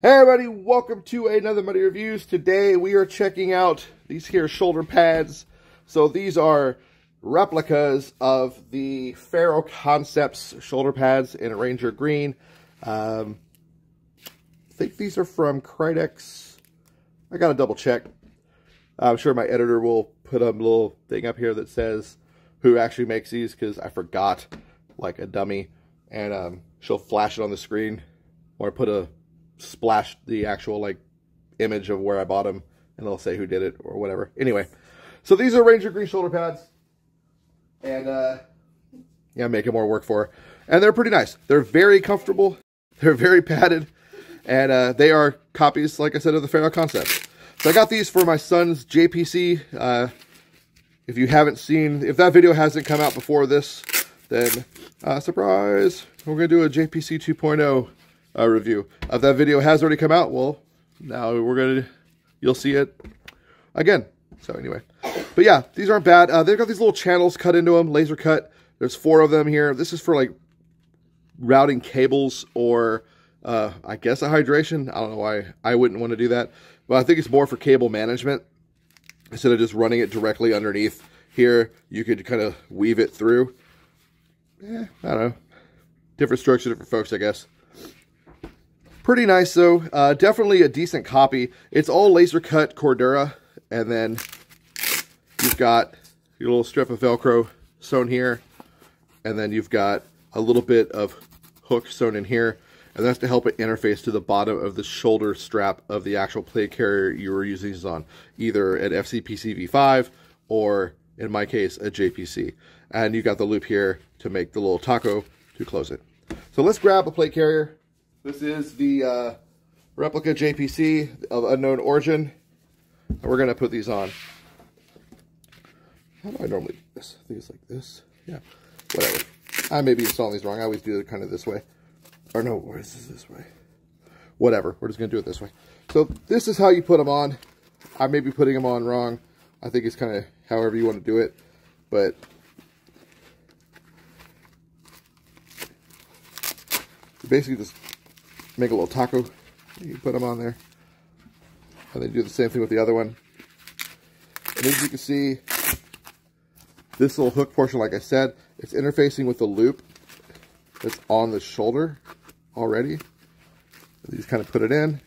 Hey everybody, welcome to another Money Reviews. Today we are checking out these here shoulder pads. So these are replicas of the Ferro Concepts shoulder pads in a Ranger Green. I think these are from Krydex. I gotta double check. I'm sure my editor will put a little thing up here that says who actually makes these, because I forgot, like a dummy, and she'll flash it on the screen, or put a splash the actual like image of where I bought them, and they'll say who did it or whatever. Anyway, so these are Ranger Green shoulder pads, and yeah, making more work for her. And they're pretty nice. They're very comfortable. They're very padded, and they are copies, like I said, of the Ferro Concepts. So I got these for my son's JPC. If you haven't seen, if that video hasn't come out before this, then surprise, we're gonna do a JPC 2.0 review. If that video has already come out, well, now you'll see it again. So anyway, but yeah, these aren't bad. They've got these little channels cut into them, laser cut. There's 4 of them here. This is for like routing cables, or I guess a hydration. I don't know why I wouldn't want to do that, but I think it's more for cable management. Instead of just running it directly underneath here, you could kind of weave it through. I don't know. Different strokes for different folks, I guess. Pretty nice though. Definitely a decent copy. It's all laser cut Cordura, and then you've got your little strip of Velcro sewn here, and then you've got a little bit of hook sewn in here, and that's to help it interface to the bottom of the shoulder strap of the actual plate carrier you were using these on, either an FCPC V5 or, in my case, a JPC. And you've got the loop here to make the little taco to close it. So let's grab a plate carrier. This is the replica JPC of unknown origin, and we're going to put these on. How do I normally do this? I think it's like this. Yeah, whatever. I may be installing these wrong. I always do it kind of this way. Or no, where is this way? Whatever. We're just going to do it this way. So this is how you put them on. I may be putting them on wrong. I think it's kind of however you want to do it. But you basically just make a little taco. You put them on there. And then do the same thing with the other one. And as you can see, this little hook portion, like I said, it's interfacing with the loop that's on the shoulder already. You just kind of put it in.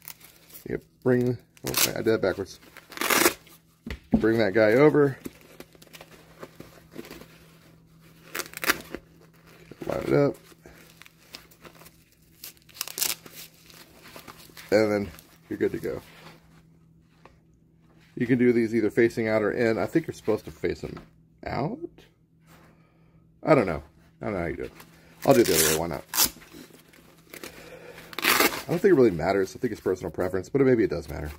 You bring, oh, I did that backwards. Bring that guy over. Line it up. And then you're good to go. You can do these either facing out or in. I think you're supposed to face them out. I don't know. I don't know how you do it. I'll do it the other way. Why not? I don't think it really matters. I think it's personal preference, but maybe it does matter.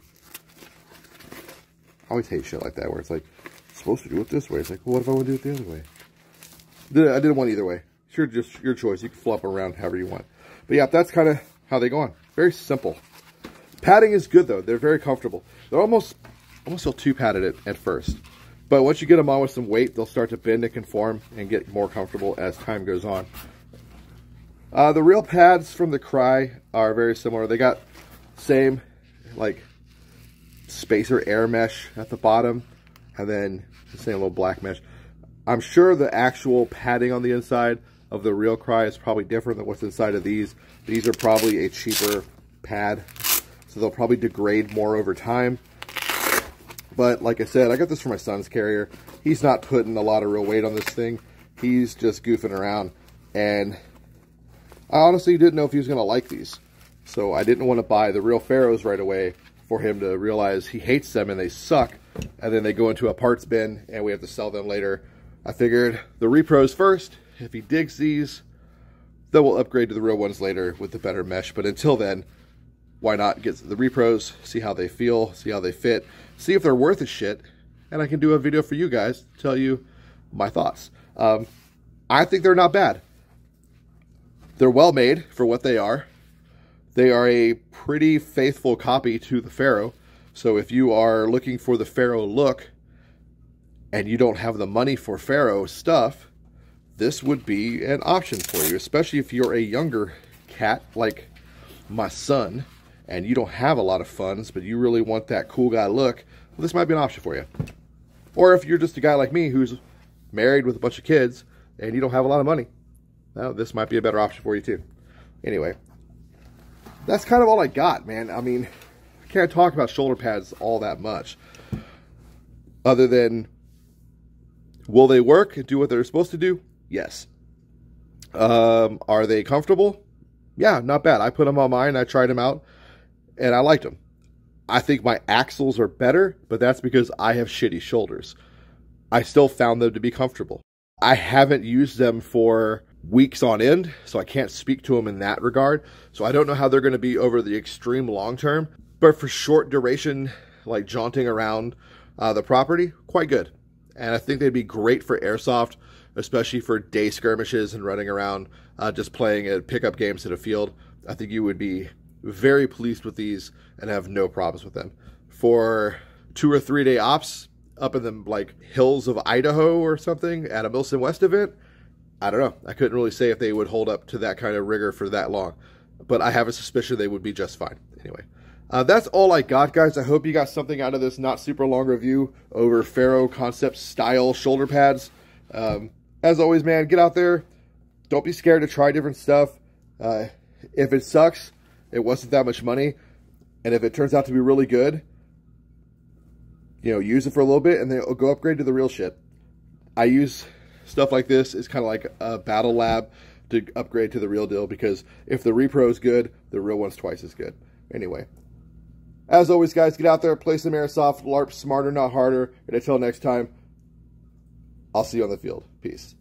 I always hate shit like that where it's like, it's supposed to do it this way. It's like, well, what if I want to do it the other way? I did one either way. Sure, just your choice. You can flop around however you want. But yeah, that's kind of how they go on. Very simple. Padding is good though. They're very comfortable. They're almost feel too padded at first. But once you get them on with some weight, they'll start to bend and conform and get more comfortable as time goes on. The real pads from the Cry are very similar. They got same like spacer air mesh at the bottom, and then the same little black mesh. I'm sure the actual padding on the inside of the real Cry is probably different than what's inside of these. These are probably a cheaper pad, so they'll probably degrade more over time. But like I said, I got this for my son's carrier. He's not putting a lot of real weight on this thing. He's just goofing around, and I honestly didn't know if he was going to like these. So I didn't want to buy the real Ferros right away for him to realize he hates them and they suck, and then they go into a parts bin and we have to sell them later. I figured the repros first. If he digs these, then we'll upgrade to the real ones later with the better mesh. But until then, why not get the repros, see how they feel, see how they fit, see if they're worth a shit, and I can do a video for you guys to tell you my thoughts. I think they're not bad. They're well made for what they are. They are a pretty faithful copy to the Ferro. So if you are looking for the Ferro look and you don't have the money for Ferro stuff, this would be an option for you, especially if you're a younger cat like my son and you don't have a lot of funds, but you really want that cool guy look, well, this might be an option for you. Or if you're just a guy like me who's married with a bunch of kids and you don't have a lot of money, well, this might be a better option for you too. Anyway, that's kind of all I got, man. I mean, I can't talk about shoulder pads all that much, other than, will they work and do what they're supposed to do? Yes. Are they comfortable? Yeah, not bad. I put them on mine, I tried them out, and I liked them. I think my axles are better, but that's because I have shitty shoulders. I still found them to be comfortable. I haven't used them for weeks on end, so I can't speak to them in that regard. So I don't know how they're going to be over the extreme long term, but for short duration, like jaunting around the property, quite good. And I think they'd be great for airsoft, especially for day skirmishes and running around, just playing at pickup games in a field. I think you would be very pleased with these and have no problems with them. For 2 or 3 day ops up in the like hills of Idaho or something at a Milson West event, I don't know. I couldn't really say if they would hold up to that kind of rigor for that long, but I have a suspicion they would be just fine. Anyway, that's all I got, guys. I hope you got something out of this not super long review over Ferro Concepts style shoulder pads. As always, man, get out there. Don't be scared to try different stuff. If it sucks, it wasn't that much money. And if it turns out to be really good, you know, use it for a little bit and then go upgrade to the real shit. I use stuff like this. It's kind of like a battle lab to upgrade to the real deal, because if the repro is good, the real one's twice as good. Anyway, as always, guys, get out there, play some airsoft, LARP smarter, not harder. And until next time, I'll see you on the field. Peace.